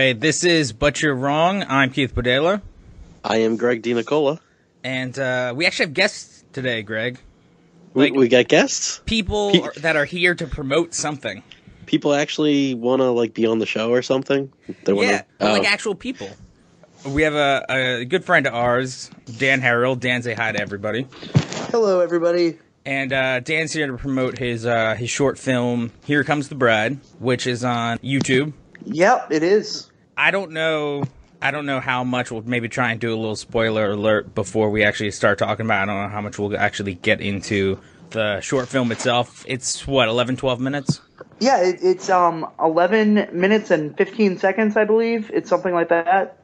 Anyway, this is But You're Wrong. I'm Keith Podela. I am Greg DiNicola. And we actually have guests today, Greg. We got guests? People that are here to promote something. People actually want to be on the show or something? Like actual people. We have a good friend of ours, Dan Harrold. Dan, say hi to everybody. Hello, everybody. And Dan's here to promote his short film, Here Comes the Bride, which is on YouTube. Yep, it is. I don't know how much. We'll maybe try and do a little spoiler alert before we actually start talking about it. I don't know how much we'll actually get into the short film itself. It's, 11, 12 minutes? Yeah, it's 11 minutes and 15 seconds, I believe. It's something like that.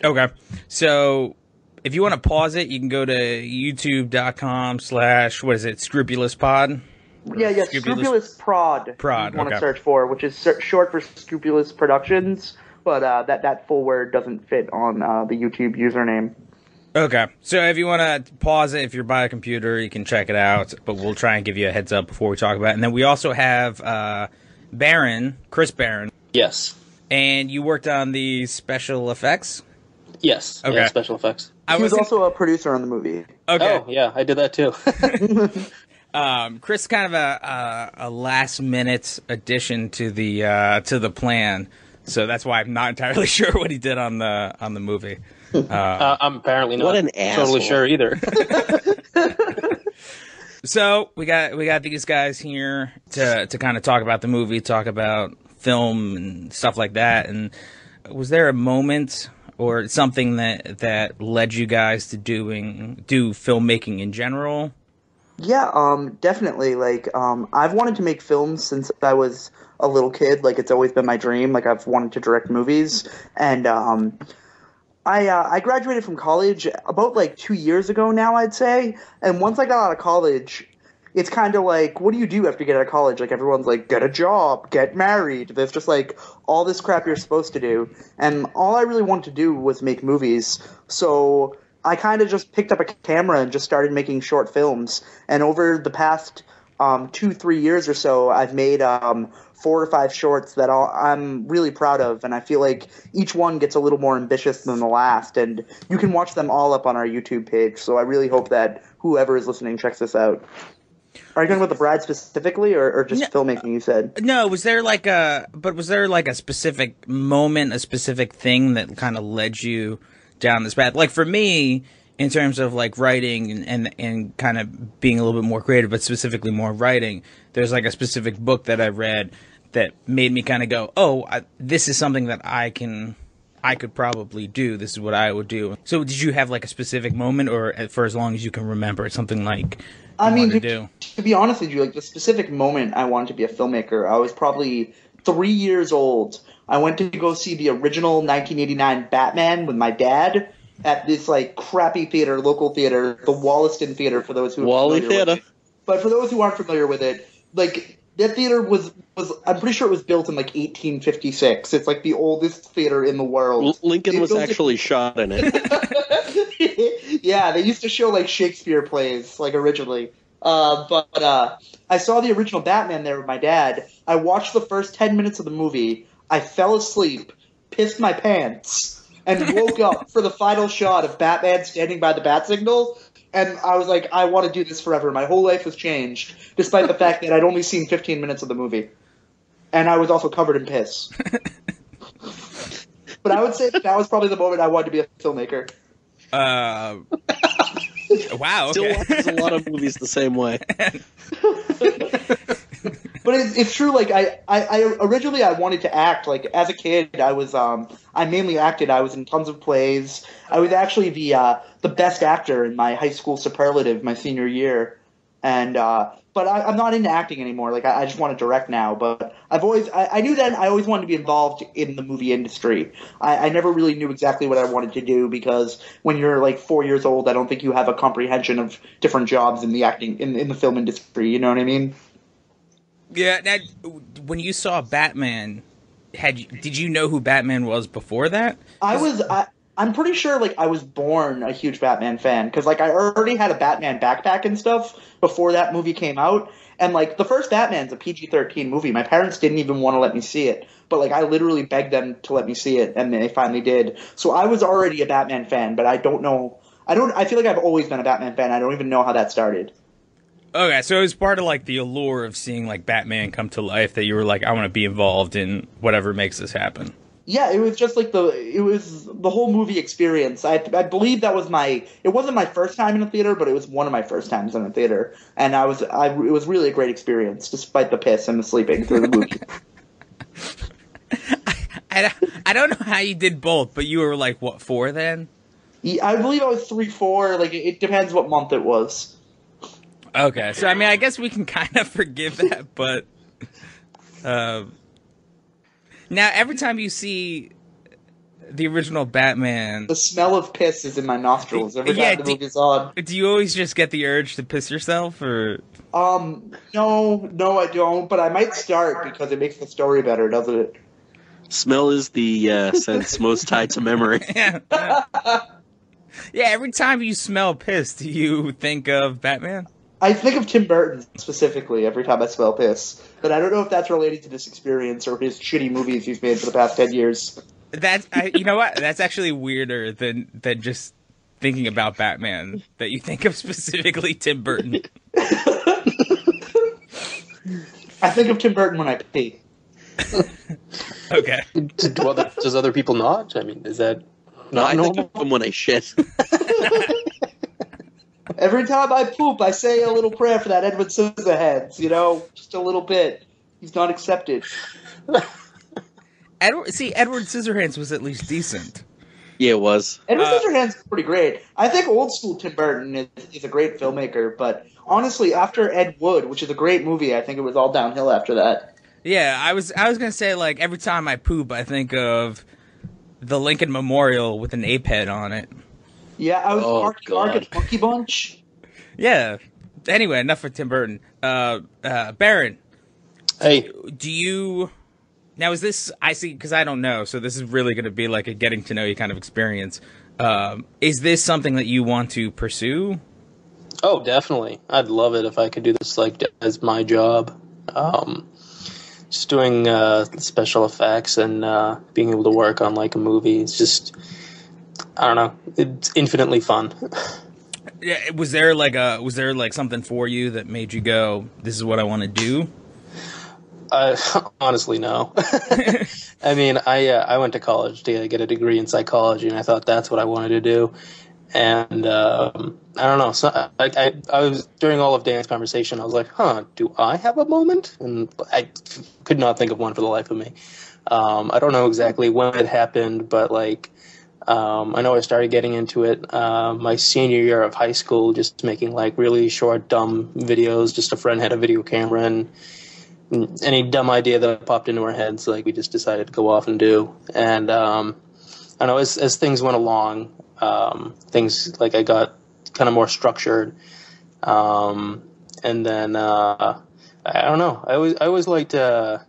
Okay. So if you want to pause it, you can go to youtube.com/ Scrupulous Pod? Yeah, Scrupulous Prod. Prod, you want to search for, which is short for Scrupulous Productions, but that full word doesn't fit on the YouTube username. Okay. So if you want to pause it, if you're by a computer, you can check it out, but we'll try and give you a heads up before we talk about it. And then we also have Barron, Chris Barron. Yes. And you worked on the special effects? Yes. Okay. Yeah, special effects. He was also a producer on the movie. Okay. Oh, yeah, I did that too. Chris, kind of a last minute addition to the plan, so that's why I'm not entirely sure what he did on the movie. I'm apparently not totally sure either. So we got these guys here to kind of talk about the movie, talk about film and stuff like that. And was there a moment or something that led you guys to do filmmaking in general? Yeah, definitely. I've wanted to make films since I was a little kid. It's always been my dream. I've wanted to direct movies. And I graduated from college about 2 years ago now, I'd say. And once I got out of college, it's kind of what do you do after you get out of college? Everyone's get a job, get married. There's just all this crap you're supposed to do. And all I really wanted to do was make movies. So I kind of just picked up a camera and just started making short films. And over the past 2-3 years or so, I've made 4 or 5 shorts that I'm really proud of. And I feel like each one gets a little more ambitious than the last. And you can watch them all up on our YouTube page. So I really hope that whoever is listening checks this out. Are you talking about The Bride specifically, or just filmmaking, you said? No, was there a specific moment, a specific thing that kind of led you down this path? For me, in terms of writing and kind of being a little bit more creative, but specifically more writing, there's a specific book that I read that made me kind of go, this is something that I could probably do. This is what I would do. So did you have a specific moment, or for as long as you can remember, it's something to be honest with you, the specific moment I wanted to be a filmmaker, I was probably 3 years old. I went to go see the original 1989 Batman with my dad at this crappy theater, local theater, the Wollaston Theater, for those who are familiar with it. But for those who aren't familiar with it, that theater was I'm pretty sure it was built in 1856. It's the oldest theater in the world. Lincoln was actually shot in it. Yeah, they used to show Shakespeare plays originally. But I saw the original Batman there with my dad. I watched the first 10 minutes of the movie. I fell asleep, pissed my pants, and woke up for the final shot of Batman standing by the bat signal. And I was I want to do this forever. My whole life has changed, despite the fact that I'd only seen 15 minutes of the movie. And I was also covered in piss. But I would say that was probably the moment I wanted to be a filmmaker. Wow. Okay. Still watches a lot of movies the same way. But it's true. I originally I wanted to act. As a kid, I mainly acted. I was in tons of plays. I was actually the best actor in my high school superlative my senior year. And but I'm not into acting anymore. I just want to direct now. But I knew that I always wanted to be involved in the movie industry. I never really knew exactly what I wanted to do, because when you're 4 years old, I don't think you have a comprehension of different jobs in the acting in the film industry. You know what I mean? Yeah. Now, when you saw Batman, did you know who Batman was before that? I I'm pretty sure, like, I was born a huge Batman fan, because, like, I already had a Batman backpack and stuff before that movie came out, and, like, the first Batman's a PG-13 movie. My parents didn't even want to let me see it, but, like, I literally begged them to let me see it, and they finally did. So I was already a Batman fan, but I don't know, I feel like I've always been a Batman fan. I don't even know how that started. Okay, so it was part of, like, the allure of seeing, like, Batman come to life that you were like, I want to be involved in whatever makes this happen. Yeah, it was just like it was the whole movie experience. I believe that was it wasn't my first time in a theater, but it was one of my first times in a theater, and it was really a great experience, despite the piss and the sleeping through the movie. I don't know how you did both, but you were like, what, 4 then? Yeah, I believe I was 3, 4. Like, it depends what month it was. Okay, so I mean, I guess we can kind of forgive that, but now every time you see the original Batman, the smell of piss is in my nostrils every time the movie's on. Do you always just get the urge to piss yourself, or? No, I don't. But I might start because it makes the story better, doesn't it? Smell is the sense most tied to memory. Yeah, every time you smell piss, do you think of Batman? I think of Tim Burton specifically every time I smell piss, but I don't know if that's related to this experience or his shitty movies he's made for the past 10 years. You know what? That's actually weirder than just thinking about Batman, that you think of specifically Tim Burton. I think of Tim Burton when I pee. Okay. Does other people not? I mean, is that not normal? I think of him when I shit. Every time I poop, I say a little prayer for that Edward Scissorhands, just a little bit. He's not accepted. Edward Scissorhands was at least decent. Yeah, it was. Edward Scissorhands is pretty great. I think old school Tim Burton is a great filmmaker, but honestly, after Ed Wood, which is a great movie, I think it was all downhill after that. Yeah, I was gonna say, like, every time I poop, I think of the Lincoln Memorial with an ape head on it. Yeah, I was Mark at Monkey Bunch. Yeah. Anyway, enough for Tim Burton. Barron. Hey. Do you... Now, is this... I see, because I don't know, so this is really going to be like a getting to know you kind of experience. Is this something that you want to pursue? Oh, definitely. I'd love it if I could do this, like, as my job. Just doing special effects and being able to work on, like, a movie. It's just... I don't know. It's infinitely fun. Yeah, was there something for you that made you go, this is what I want to do? Honestly, no. I mean, I went to college to get a degree in psychology, and I thought that's what I wanted to do. And I don't know. So I was, during all of Dan's conversation, I was like, do I have a moment? And I could not think of one for the life of me. I don't know exactly when it happened, but like, I know I started getting into it my senior year of high school, just making like really short, dumb videos. Just a friend had a video camera, and any dumb idea that popped into our heads, like we just decided to go off and do. And I know as things went along, things like I got kind of more structured. And then I don't know. I always liked the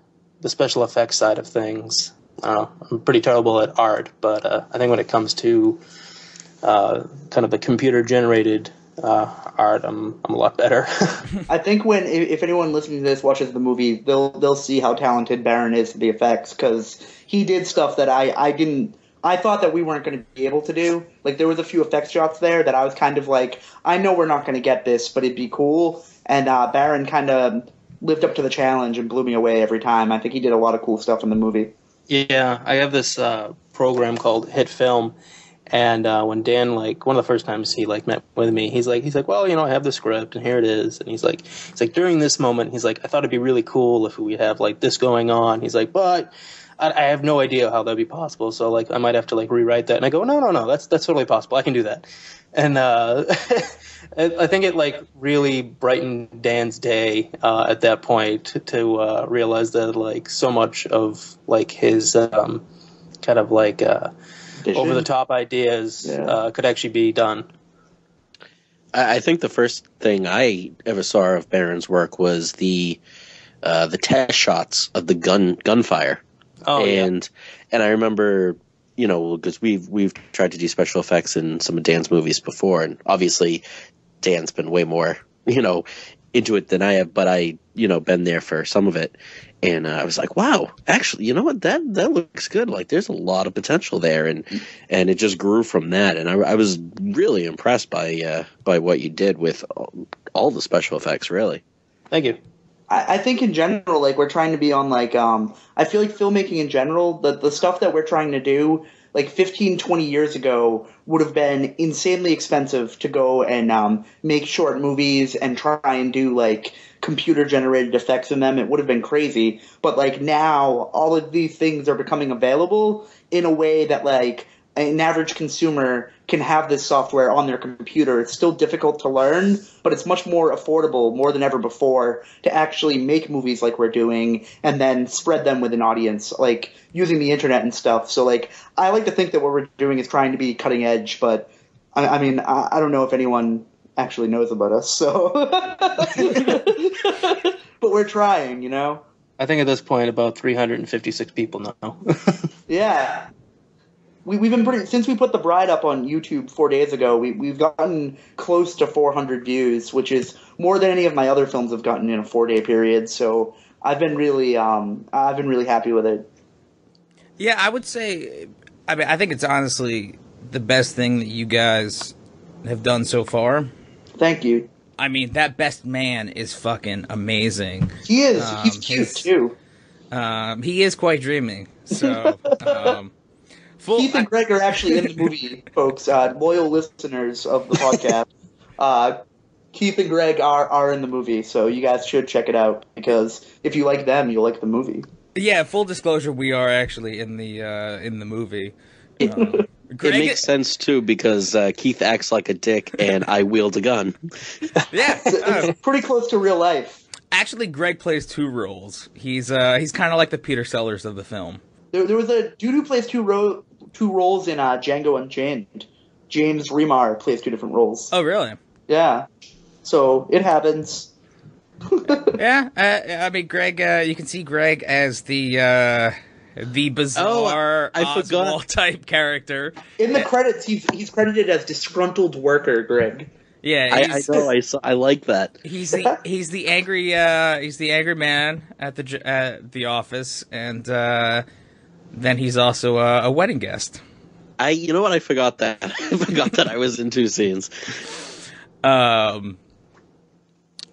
special effects side of things. I don't know, I'm pretty terrible at art, but I think when it comes to kind of the computer-generated art, I'm a lot better. I think if anyone listening to this watches the movie, they'll see how talented Barron is for the effects, because he did stuff that I didn't. I thought that we weren't going to be able to do. Like, there was a few effects shots there that I was kind of like, I know we're not going to get this, but it'd be cool. And Barron kind of lived up to the challenge and blew me away every time. I think he did a lot of cool stuff in the movie. Yeah, I have this program called Hit Film, and when Dan, like, one of the first times he like met with me, he's like, well, I have the script and here it is, and he's like during this moment, he's like, I thought it'd be really cool if we have like this going on. He's like, but I have no idea how that'd be possible, so like I might have to like rewrite that. And I go, no, that's totally possible. I can do that. And I think it like really brightened Dan's day at that point to realize that like so much of like his kind of like over the top ideas could actually be done. I think the first thing I ever saw of Barron's work was the test shots of the gunfire. Oh, and I remember because we've tried to do special effects in some of Dan's movies before, and obviously Dan's been way more, into it than I have, but I, been there for some of it. And I was like, wow, actually, you know what? That looks good. Like, there's a lot of potential there, and it just grew from that. And I was really impressed by what you did with all the special effects. Really, Thank you. I think in general, like, we're trying to be on, like, I feel like filmmaking in general, the stuff that we're trying to do, like 15, 20 years ago, would have been insanely expensive to go and make short movies and try and do, like, computer-generated effects in them. It would have been crazy. But, like, now, all of these things are becoming available in a way that, like, an average consumer can have this software on their computer. It's still difficult to learn, but it's much more affordable, more than ever before, to actually make movies like we're doing and then spread them with an audience, like using the internet and stuff. So, like, I like to think that what we're doing is trying to be cutting edge, but I mean, I don't know if anyone actually knows about us, so. But we're trying, I think at this point about 356 people know. Yeah. We've been since we put The Bride up on YouTube 4 days ago, we've gotten close to 400 views, which is more than any of my other films have gotten in a 4-day period. So I've been really happy with it. Yeah, I would say, I think it's honestly the best thing that you guys have done so far. Thank you. I mean, that best man is fucking amazing. He is. He's cute too. He is quite dreamy. So. Keith and Greg are actually in the movie, folks. Loyal listeners of the podcast. Keith and Greg are in the movie, so you guys should check it out, because if you like them, you'll like the movie. Yeah, full disclosure, we are actually in the movie. Greg, it makes sense too, because Keith acts like a dick and I wield a gun. Yeah, it's pretty close to real life. Actually, Greg plays two roles. He's kind of like the Peter Sellers of the film. There was a dude who plays two roles in Django Unchained. James Remar plays 2 different roles. Oh, really? Yeah. So it happens. Yeah, I mean, Greg. You can see Greg as the bizarre Oswald type character. In the credits, he's credited as disgruntled worker, Greg. Yeah, I know. I like that. He's the angry man at the office, and then he's also a wedding guest. You know what? I forgot that. I forgot that I was in 2 scenes. And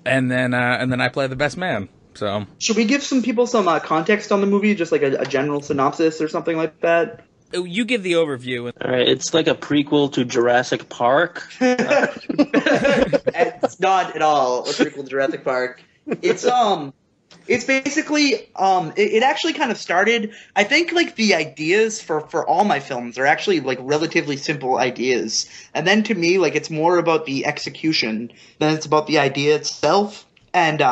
then I play the best man. So should we give some people some context on the movie, just like a general synopsis or something like that? You give the overview. All right, it's like a prequel to Jurassic Park. It's not at all a prequel to Jurassic Park. It's basically it actually kind of started. I think like the ideas for all my films are actually like relatively simple ideas, and then to me like it's more about the execution than it's about the idea itself. And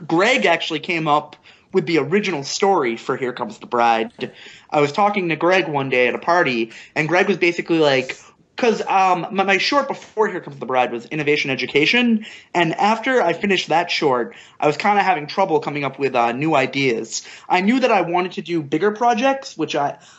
Greg actually came up with the original story for Here Comes the Bride. I was talking to Greg one day at a party, and Greg was basically like, because my short before Here Comes the Bride was Innovation Education, and after I finished that short, I was kind of having trouble coming up with new ideas. I knew that I wanted to do bigger projects, which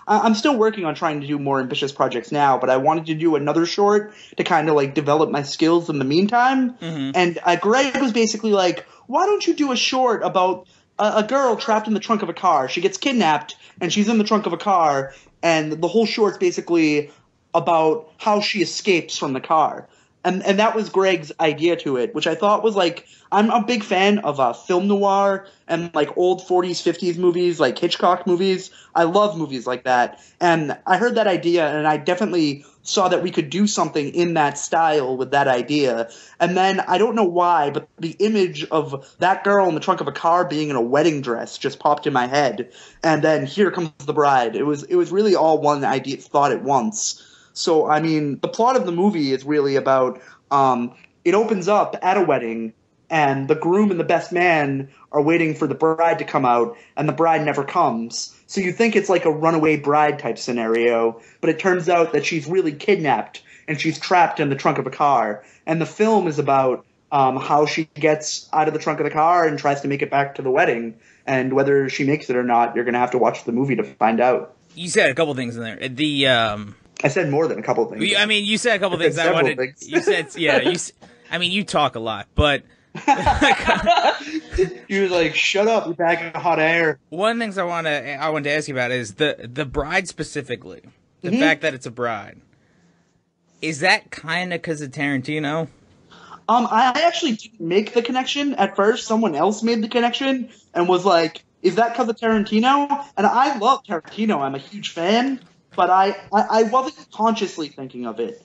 I'm still working on trying to do more ambitious projects now, but I wanted to do another short to kind of like develop my skills in the meantime. Mm-hmm. And Greg was basically like, why don't you do a short about a girl trapped in the trunk of a car? She gets kidnapped, and she's in the trunk of a car, and the whole short's basically about how she escapes from the car. And that was Greg's idea to it, which I thought was like, I'm a big fan of film noir and like old 40s, 50s movies, like Hitchcock movies. I love movies like that. And I heard that idea, and I definitely saw that we could do something in that style with that idea. And then I don't know why, but the image of that girl in the trunk of a car being in a wedding dress just popped in my head. And then Here Comes the Bride. It was really all one idea, thought at once. So, I mean, the plot of the movie is really about, it opens up at a wedding, and the groom and the best man are waiting for the bride to come out, and the bride never comes. So you think it's like a runaway bride type scenario, but it turns out that she's really kidnapped, and she's trapped in the trunk of a car. And the film is about how she gets out of the trunk of the car and tries to make it back to the wedding. And whether she makes it or not, you're going to have to watch the movie to find out. You said a couple things in there. I said more than a couple things. I mean, you said a couple things. I wanted. Things. You said, yeah. I mean, you talk a lot, but. You were like, "Shut up, you bag of hot air." One of the things I wanted to ask you about is the bride specifically. The fact that it's a bride. Is that kind of because of Tarantino? I actually didn't make the connection at first. Someone else made the connection and was like, "Is that because of Tarantino?" And I love Tarantino. I'm a huge fan, but I wasn't consciously thinking of it.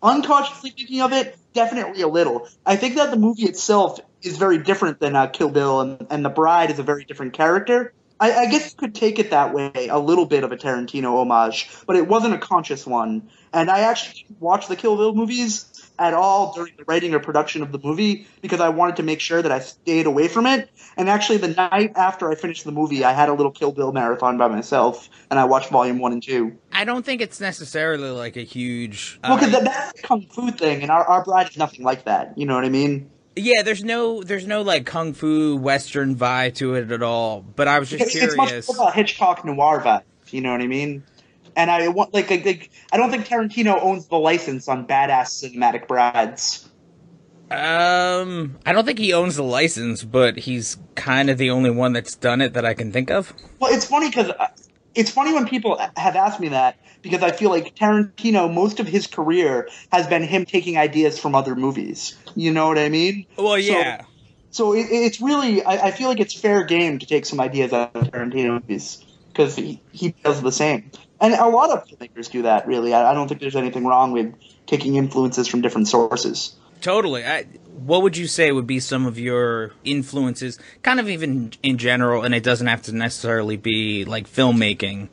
Unconsciously thinking of it, definitely a little. I think that the movie itself is very different than Kill Bill, and the bride is a very different character. I guess you could take it that way, a little bit of a Tarantino homage, but it wasn't a conscious one. And I actually didn't watch the Kill Bill movies at all during the writing or production of the movie because I wanted to make sure that I stayed away from it. And actually, the night after I finished the movie, I had a little Kill Bill marathon by myself, and I watched Volume 1 and 2. I don't think it's necessarily like a huge... Well, because that's a kung fu thing, and our bride is nothing like that. You know what I mean? Yeah, there's no like kung fu western vibe to it at all. But I was just curious. It's much more about Hitchcock noir vibe. You know what I mean? And I want I don't think Tarantino owns the license on badass cinematic brides. I don't think he owns the license, but he's kind of the only one that's done it that I can think of. Well, it's funny because it's funny when people have asked me that because I feel like Tarantino, most of his career has been him taking ideas from other movies. You know what I mean? Well, yeah. So it's really, I feel like it's fair game to take some ideas out of Tarantino movies because he does the same. And a lot of filmmakers do that, really. I don't think there's anything wrong with taking influences from different sources. Totally. What would you say would be some of your influences, kind of even in general, and it doesn't have to necessarily be like filmmaking?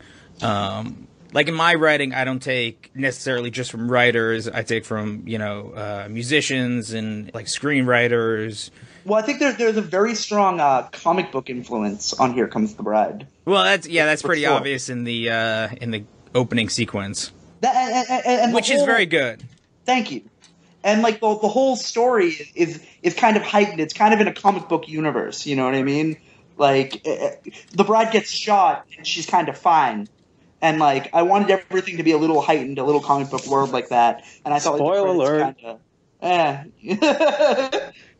Like in my writing, I don't take necessarily just from writers. I take from, musicians and like screenwriters. Well, I think there's a very strong comic book influence on Here Comes the Bride. Well, that's pretty obvious in the opening sequence, which is very good. Thank you. And like the whole story is kind of heightened. It's kind of in a comic book universe. You know what I mean? Like the bride gets shot and she's kind of fine. And like I wanted everything to be a little heightened, a little comic book world like that. And I thought, spoiler alert.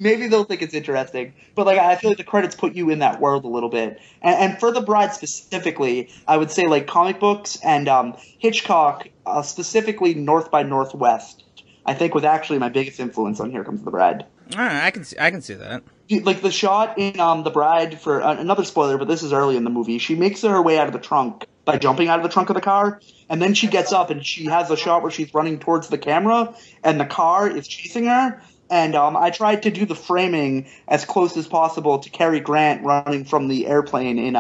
Maybe they'll think it's interesting, but like I feel like the credits put you in that world a little bit. And for the bride specifically, I would say like comic books and Hitchcock, specifically North by Northwest, I think was actually my biggest influence on Here Comes the Bride. All right, I can see that. Like the shot in The Bride, for another spoiler, but this is early in the movie. She makes her way out of the trunk by jumping out of the trunk of the car, and then she gets up and she has a shot where she's running towards the camera, and the car is chasing her. And I tried to do the framing as close as possible to Cary Grant running from the airplane in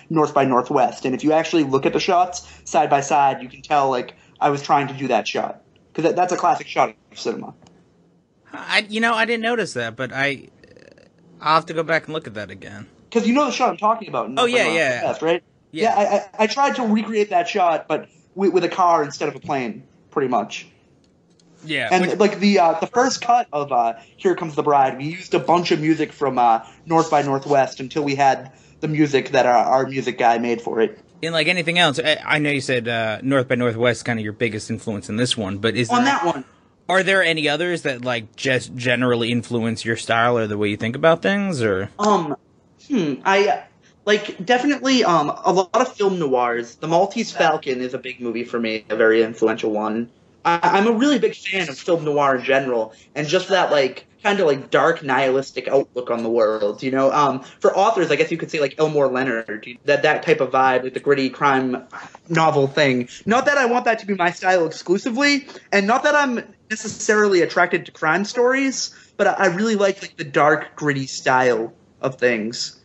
North by Northwest. And if you actually look at the shots side by side, you can tell like I was trying to do that shot because that's a classic shot of cinema. I didn't notice that, but I'll have to go back and look at that again. Because you know the shot I'm talking about. Yeah. Right? Yeah, I tried to recreate that shot, but with a car instead of a plane, pretty much. Yeah. And like the first cut of Here Comes the Bride, we used a bunch of music from North by Northwest until we had the music that our music guy made for it. And like anything else, I know you said North by Northwest is kind of your biggest influence in this one, but on that one. Are there any others that like just generally influence your style or the way you think about things, or? I like definitely a lot of film noirs. The Maltese Falcon is a big movie for me, a very influential one. I'm a really big fan of film noir in general, and just that like kind of like dark nihilistic outlook on the world. You know, for authors, I guess you could say like Elmore Leonard, that type of vibe, like the gritty crime novel thing. Not that I want that to be my style exclusively, and not that I'm necessarily attracted to crime stories, but I really like the dark, gritty style of things.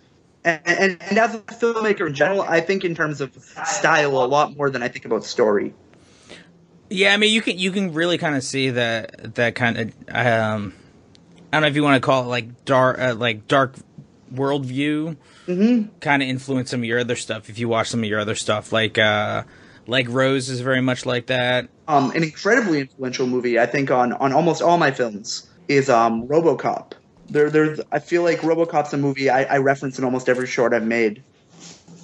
And as a filmmaker in general, I think in terms of style a lot more than I think about story. Yeah, I mean, you can really kind of see that kind of I don't know if you want to call it dark worldview, kind of influence some of your other stuff. If you watch some of your other stuff, like Rose is very much like that. An incredibly influential movie, I think, on almost all my films is RoboCop. I feel like RoboCop's a movie I reference in almost every short I've made.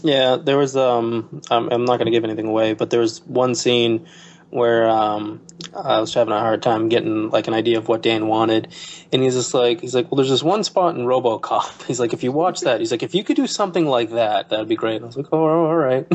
Yeah, there was I'm not going to give anything away, but there was one scene where I was having a hard time getting like an idea of what Dan wanted, and he's like, well, there's this one spot in RoboCop. He's like, if you watch that, he's like, if you could do something like that, that'd be great. And I was like, oh, all right.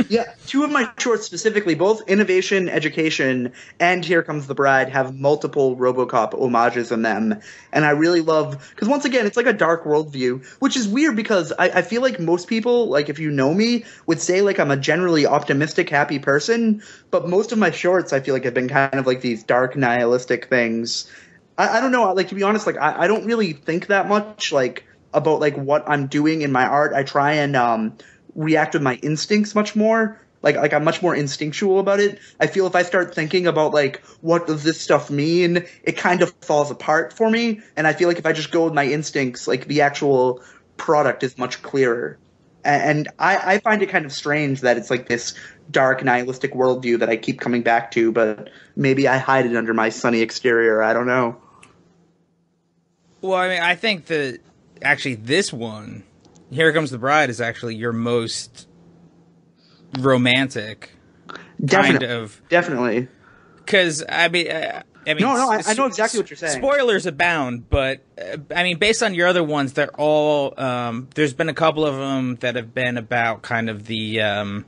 Yeah, two of my shorts specifically, both Innovation, Education, and Here Comes the Bride, have multiple RoboCop homages in them, and I really love, because once again, it's like a dark worldview, which is weird because I feel like most people, like if you know me, would say like I'm a generally optimistic, happy person, but most of my shorts I feel like have been kind of like these dark, nihilistic things. I don't know, like to be honest, like I don't really think that much like about like what I'm doing in my art. I try and react with my instincts much more. Like I'm much more instinctual about it. I feel if I start thinking about like what does this stuff mean, it kind of falls apart for me. And I feel like if I just go with my instincts, like the actual product is much clearer. And I find it kind of strange that it's like this dark nihilistic worldview that I keep coming back to, but maybe I hide it under my sunny exterior. I don't know. Well, I mean, I think that actually this one, Here Comes the Bride, is actually your most romantic kind of. Definitely. Because, I mean, no, I know exactly what you're saying. Spoilers abound, but, I mean, based on your other ones, they're all, there's been a couple of them that have been about kind of the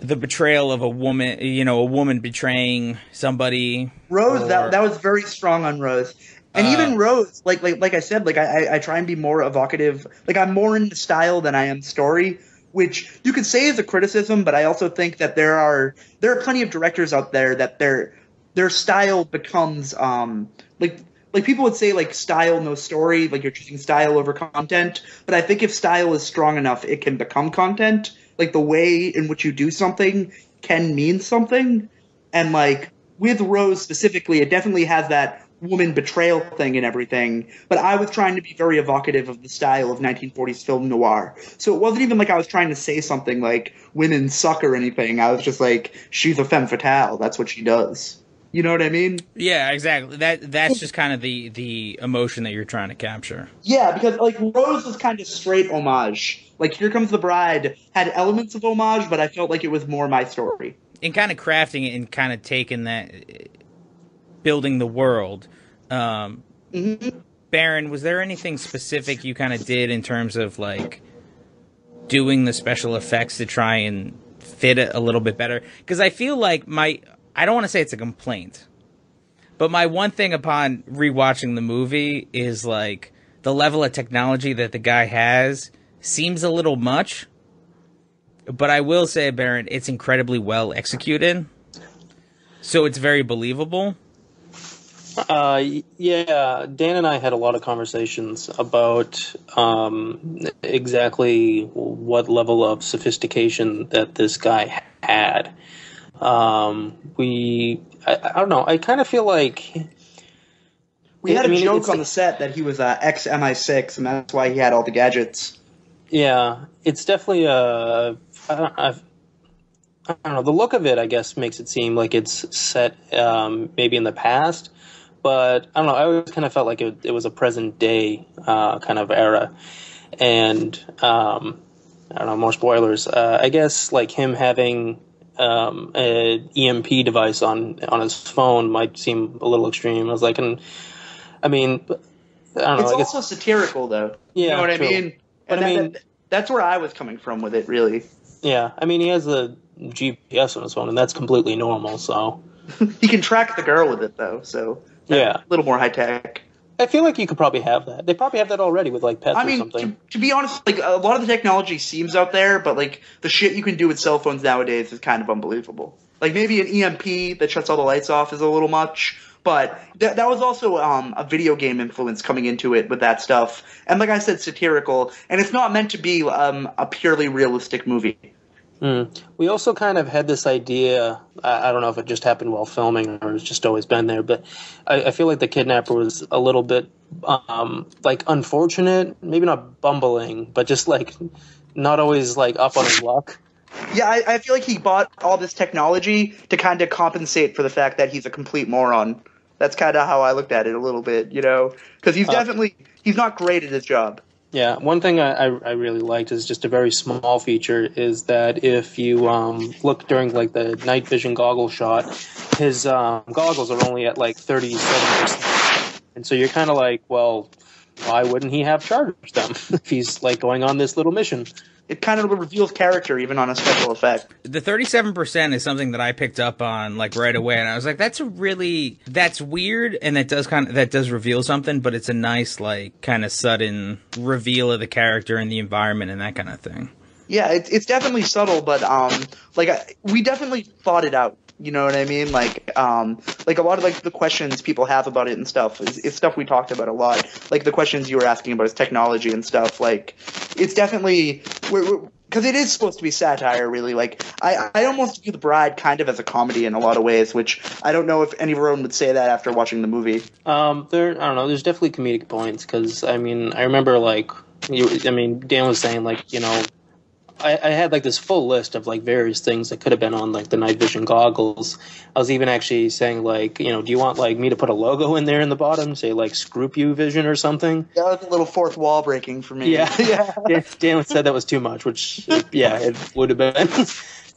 betrayal of a woman, you know, a woman betraying somebody. Rose, that was very strong on Rose. And even Rose, like I said, like I try and be more evocative. Like I'm more into style than I am story, which you could say is a criticism, but I also think that there are plenty of directors out there that their style becomes like people would say like style no story, like you're choosing style over content. But I think if style is strong enough, it can become content. Like the way in which you do something can mean something. And like with Rose specifically, it definitely has that woman betrayal thing and everything, but I was trying to be very evocative of the style of 1940s film noir. So it wasn't even like I was trying to say something like women suck or anything. I was just like, she's a femme fatale. That's what she does. You know what I mean? Yeah, exactly. That's just kind of the emotion that you're trying to capture. Yeah, because like Rose was kind of straight homage. Like Here Comes the Bride had elements of homage, but I felt like it was more my story. And kind of crafting it and kind of taking that, building the world. Barron, was there anything specific you kind of did in terms of like doing the special effects to try and fit it a little bit better? Because I feel like I don't want to say it's a complaint, but my one thing upon rewatching the movie is like the level of technology that the guy has seems a little much. But I will say, Barron, it's incredibly well executed, so it's very believable. Yeah, Dan and I had a lot of conversations about exactly what level of sophistication that this guy had. I don't know. I kind of feel like we had a joke on the set that he was ex MI6, and that's why he had all the gadgets. Yeah, it's definitely I don't know. The look of it, I guess, makes it seem like it's set maybe in the past. But I don't know. I always kind of felt like it was a present day kind of era, and I don't know. More spoilers. I guess like him having an EMP device on his phone might seem a little extreme. I was like, I don't know. It's also satirical, though. Yeah, you know what true. I mean. And that's where I was coming from with it, really. Yeah, I mean, he has a GPS on his phone, and that's completely normal. So he can track the girl with it, though. So. Yeah, a little more high tech. I feel like you could probably have that. They probably have that already with like pets or something. To be honest, like a lot of the technology seems out there, but like the shit you can do with cell phones nowadays is kind of unbelievable. Like maybe an EMP that shuts all the lights off is a little much, but that was also a video game influence coming into it with that stuff. And like I said, satirical, and it's not meant to be a purely realistic movie. We also kind of had this idea, I don't know if it just happened while filming or it's just always been there, but I feel like the kidnapper was a little bit like unfortunate, maybe not bumbling, but just like not always like up on his luck. Yeah, I feel like he bought all this technology to kind of compensate for the fact that he's a complete moron. That's kind of how I looked at it a little bit, you know, because he's not great at his job. Yeah, one thing I really liked is just a very small feature is that if you look during like the night vision goggle shot, his goggles are only at like 37%, and so you're kind of like, well, why wouldn't he have charged them if he's like going on this little mission? It kind of reveals character even on a special effect. The 37% is something that I picked up on like right away, and I was like, that's weird, and that does reveal something, but it's a nice like kind of sudden reveal of the character and the environment and that kind of thing. Yeah, it's definitely subtle, but we definitely thought it out. You know what I mean? Like a lot of like the questions people have about it and stuff is stuff we talked about a lot. Like the questions you were asking about is technology and stuff. Like it's definitely because it is supposed to be satire, really. Like I almost view The Bride kind of as a comedy in a lot of ways, which I don't know if anyone would say that after watching the movie. I don't know. There's definitely comedic points because I mean I remember like Dan was saying like I had like this full list of like various things that could have been on like the night vision goggles. I was even actually saying like, do you want like me to put a logo in there in the bottom, say like Scrupulous Vision or something? That was a little fourth wall breaking for me. Yeah, yeah. Dan said that was too much, which it would have been.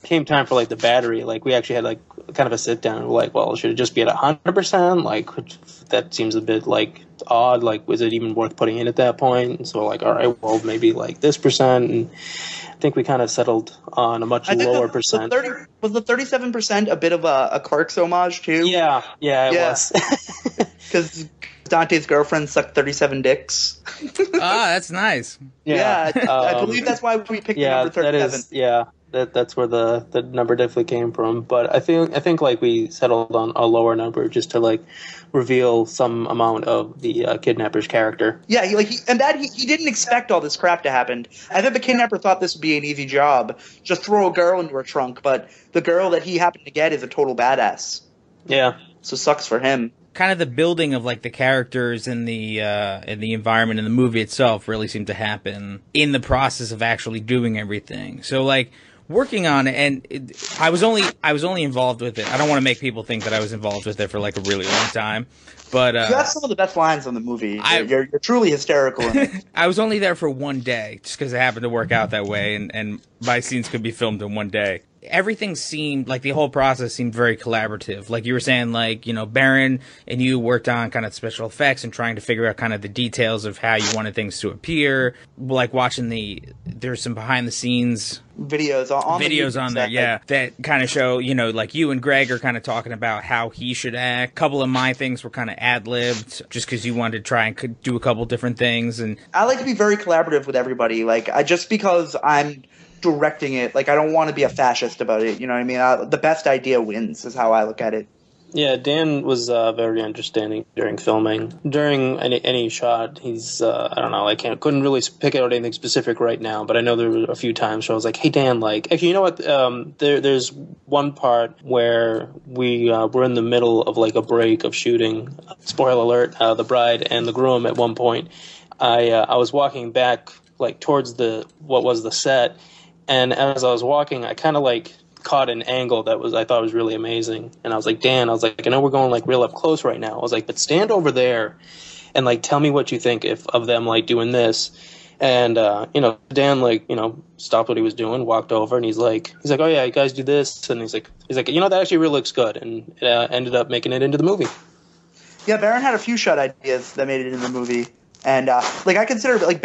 Came time for like the battery, like we actually had like kind of a sit down. We're like, well, should it just be at 100%? Like that seems a bit like odd. Like, was it even worth putting in at that point? And so like, all right, well, maybe like this percent. And I think we kind of settled on a much lower percent. Was the 37% a bit of a Clerks homage too? Yeah, it was. Because Dante's girlfriend sucked 37 dicks. That's nice. Yeah, I believe that's why we picked the number 37. That's where the number definitely came from. But I think like we settled on a lower number just to like reveal some amount of the kidnapper's character. Yeah, he didn't expect all this crap to happen. I think the kidnapper thought this would be an easy job, just throw a girl into her trunk. But the girl that he happened to get is a total badass. Yeah, so sucks for him. Kind of the building of like the characters and the environment in the movie itself really seemed to happen in the process of actually doing everything. So like working on it, and I was only involved with it. I don't want to make people think that I was involved with it for like a really long time, but you have some of the best lines in the movie. You're truly hysterical in it. I was only there for one day, just because it happened to work out that way, and my scenes could be filmed in one day. Everything seemed like the whole process seemed very collaborative. Like you were saying, like, Barron and you worked on kind of special effects and trying to figure out kind of the details of how you wanted things to appear. Like watching there's some behind the scenes videos on there, yeah, that kind of show, like you and Greg are kind of talking about how he should act. A couple of my things were kind of ad-libbed just because you wanted to try and do a couple different things. And I like to be very collaborative with everybody. Like just because I'm directing it, like I don't want to be a fascist about it. You know what I mean? The best idea wins is how I look at it. Yeah, Dan was very understanding during filming. During any shot, he's I don't know, couldn't really pick out anything specific right now, but I know there were a few times where I was like, hey Dan, like actually, you know what? There's one part where we were in the middle of like a break of shooting. Spoiler alert: the bride and the groom. At one point, I was walking back like towards what was the set. And as I was walking, I kind of like caught an angle that I thought was really amazing. And I was like, Dan, I know we're going like real up close right now. I was like, but stand over there and like tell me what you think of them like doing this. And Dan like stopped what he was doing, walked over, and he's like, oh yeah, you guys do this, and he's like, that actually really looks good, and it ended up making it into the movie. Yeah, Barron had a few shot ideas that made it in the movie. And I consider like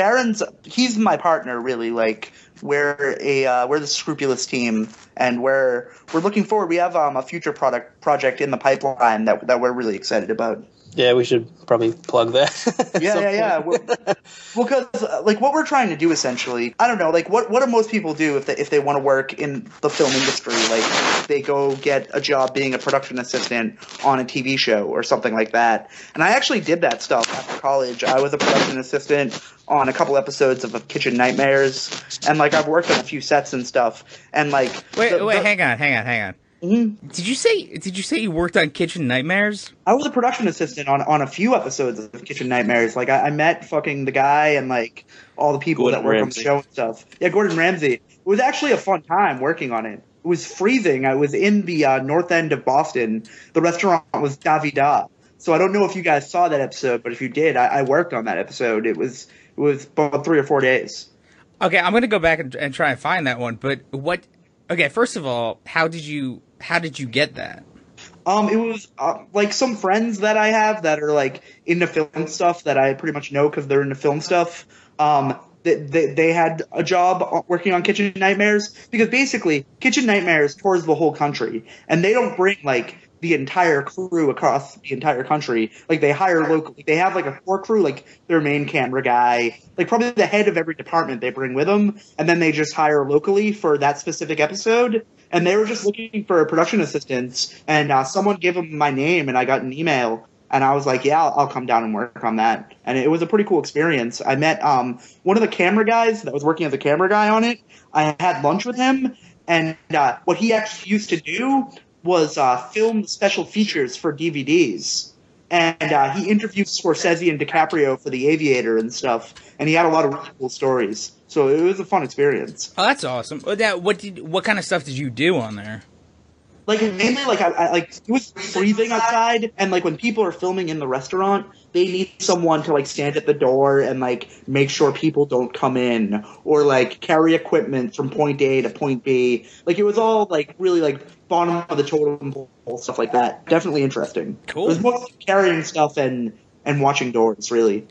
he's my partner really. Like we're the Scrupulous team, and we're looking forward. We have a future project in the pipeline that we're really excited about. Yeah, we should probably plug that. Yeah. Well, because like what we're trying to do essentially, I don't know, like what do most people do if they want to work in the film industry? Like they go get a job being a production assistant on a TV show or something like that. And I actually did that stuff after college. I was a production assistant on a couple episodes of Kitchen Nightmares, and like I've worked on a few sets and stuff. And like wait, hang on. Mm-hmm. Did you say you worked on Kitchen Nightmares? I was a production assistant on a few episodes of Kitchen Nightmares. Like I met fucking the guy and like all the people that work on the show and stuff. Yeah, Gordon Ramsay. It was actually a fun time working on it. It was freezing. I was in the north end of Boston. The restaurant was Da Vida. So I don't know if you guys saw that episode, but if you did, I worked on that episode. It was about 3 or 4 days. Okay, I'm gonna go back and try and find that one. But what? Okay, first of all, how did you get that? It was like some friends that I have that are like into film stuff that I pretty much know because they're into film stuff. They had a job working on Kitchen Nightmares because basically Kitchen Nightmares tours the whole country, and they don't bring like the entire crew across the entire country. Like they hire locally. They have like a core crew, like their main camera guy, like probably the head of every department they bring with them, and then they just hire locally for that specific episode. And they were just looking for production assistants, and someone gave them my name, and I got an email. And I was like, yeah, I'll come down and work on that. And it was a pretty cool experience. I met one of the camera guys that was working as a camera guy on it. I had lunch with him, and what he actually used to do was film special features for DVDs. And he interviewed Scorsese and DiCaprio for The Aviator and stuff. And he had a lot of really cool stories. So it was a fun experience. Oh, that's awesome. What kind of stuff did you do on there? Like mainly, like I like it was freezing outside, and like when people are filming in the restaurant, they need someone to like stand at the door and like make sure people don't come in, or like carry equipment from point A to point B. Like it was all like really like bottom of the totem pole stuff like that. Definitely interesting. Cool. It was mostly carrying stuff and watching doors, really.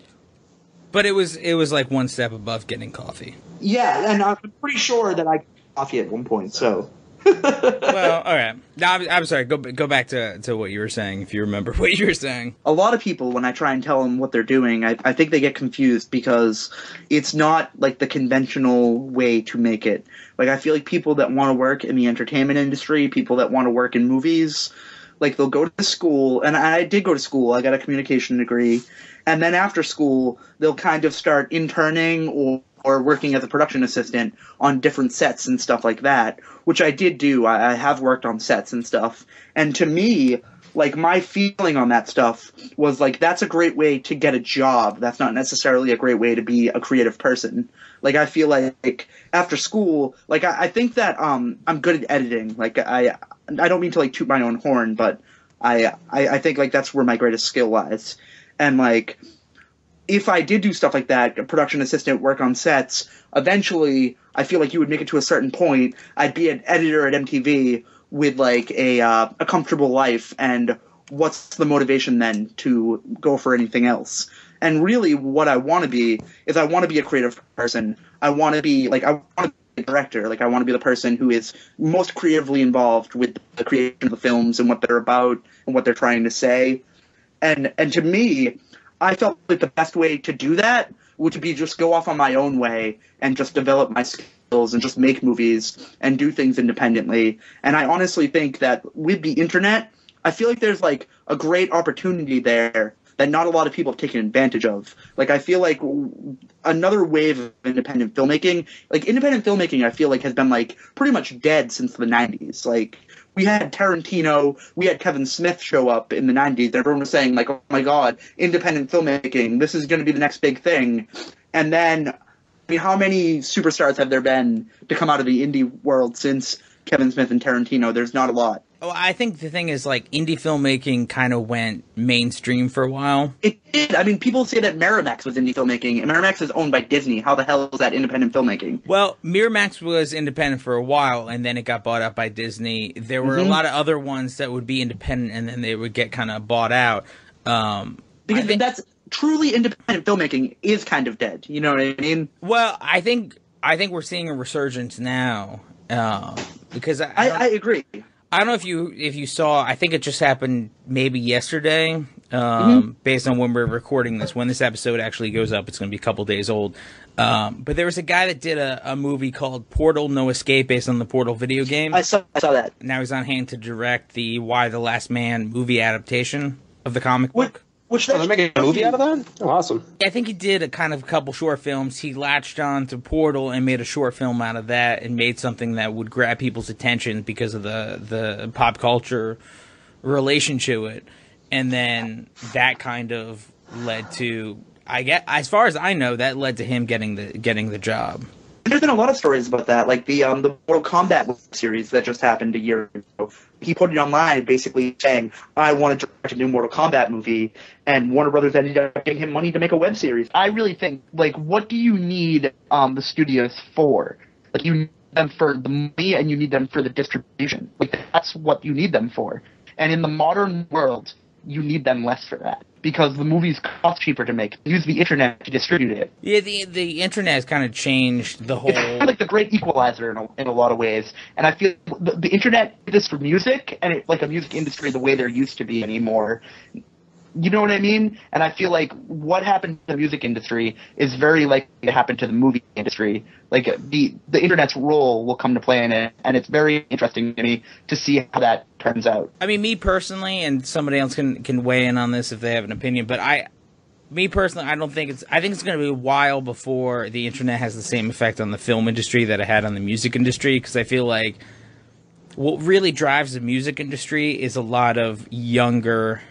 But it was like one step above getting coffee. Yeah, and I'm pretty sure that I got coffee at one point. So. Well, all right. No, I'm sorry. Go back to what you were saying, if you remember what you were saying. A lot of people, when I try and tell them what they're doing, I think they get confused because it's not like the conventional way to make it. Like I feel like people that want to work in the entertainment industry, people that want to work in movies, like they'll go to school, and I did go to school. I got a communication degree, and then after school, they'll kind of start interning or working as a production assistant on different sets and stuff like that, which I did do. I have worked on sets and stuff. And to me, like, my feeling on that stuff was, like, that's a great way to get a job. That's not necessarily a great way to be a creative person. Like, I feel like after school, like, I think that I'm good at editing. Like, I don't mean to, like, toot my own horn, but I think, like, that's where my greatest skill lies. And, like, if I did do stuff like that, a production assistant, work on sets, eventually I feel like you would make it to a certain point. I'd be an editor at MTV with like a comfortable life, and what's the motivation then to go for anything else? And really what I want to be is I want to be a creative person. I want to be a director. Like I want to be the person who is most creatively involved with the creation of the films and what they're about and what they're trying to say. And to me, I felt like the best way to do that would be just go off on my own way and just develop my skills and just make movies and do things independently. And I honestly think that with the internet, I feel like there's like a great opportunity there that not a lot of people have taken advantage of. Like I feel like another wave of independent filmmaking, I feel like has been like pretty much dead since the 90s. Like we had Tarantino, we had Kevin Smith show up in the 90s, and everyone was saying, like, oh my god, independent filmmaking, this is going to be the next big thing. And then, I mean, how many superstars have there been to come out of the indie world since Kevin Smith and Tarantino? There's not a lot. Oh, I think the thing is, like, indie filmmaking kind of went mainstream for a while. It did. I mean, people say that Miramax was indie filmmaking, and Miramax is owned by Disney. How the hell is that independent filmmaking? Well, Miramax was independent for a while, and then it got bought out by Disney. There were a lot of other ones that would be independent, and then they would get kind of bought out. Because that's truly independent filmmaking is kind of dead. You know what I mean? Well, I think we're seeing a resurgence now, because I agree. I don't know if you saw. I think it just happened maybe yesterday. Based on when we're recording this, when this episode actually goes up, it's going to be a couple days old. But there was a guy that did a movie called Portal: No Escape, based on the Portal video game. I saw that. Now he's on hand to direct the Y: The Last Man movie adaptation of the comic book. Which they're making a movie out of that? Oh, awesome. I think he did a couple short films. He latched on to Portal and made a short film out of that and made something that would grab people's attention because of the pop culture relation to it. And then that kind of led to, as far as I know, that led to him getting the job. There's been a lot of stories about that, like the Mortal Kombat series that just happened a year ago. He put it online basically saying, I want to direct a new Mortal Kombat movie, and Warner Brothers ended up giving him money to make a web series. I really think, like, what do you need the studios for? Like, you need them for the money and you need them for the distribution. Like, that's what you need them for. And in the modern world, you need them less for that. Because the movies cost cheaper to make. Use the internet to distribute it. Yeah, the internet has kind of changed the whole... It's kind of like the great equalizer in a lot of ways. And I feel the internet did this for music, and it's like a music industry the way there used to be anymore. You know what I mean? And I feel like what happened to the music industry is very likely to happen to the movie industry. Like, the internet's role will come to play in it, and it's very interesting to me to see how that turns out. I mean, me personally, and somebody else can weigh in on this if they have an opinion, but me personally, I think it's going to be a while before the internet has the same effect on the film industry that it had on the music industry, because I feel like what really drives the music industry is a lot of younger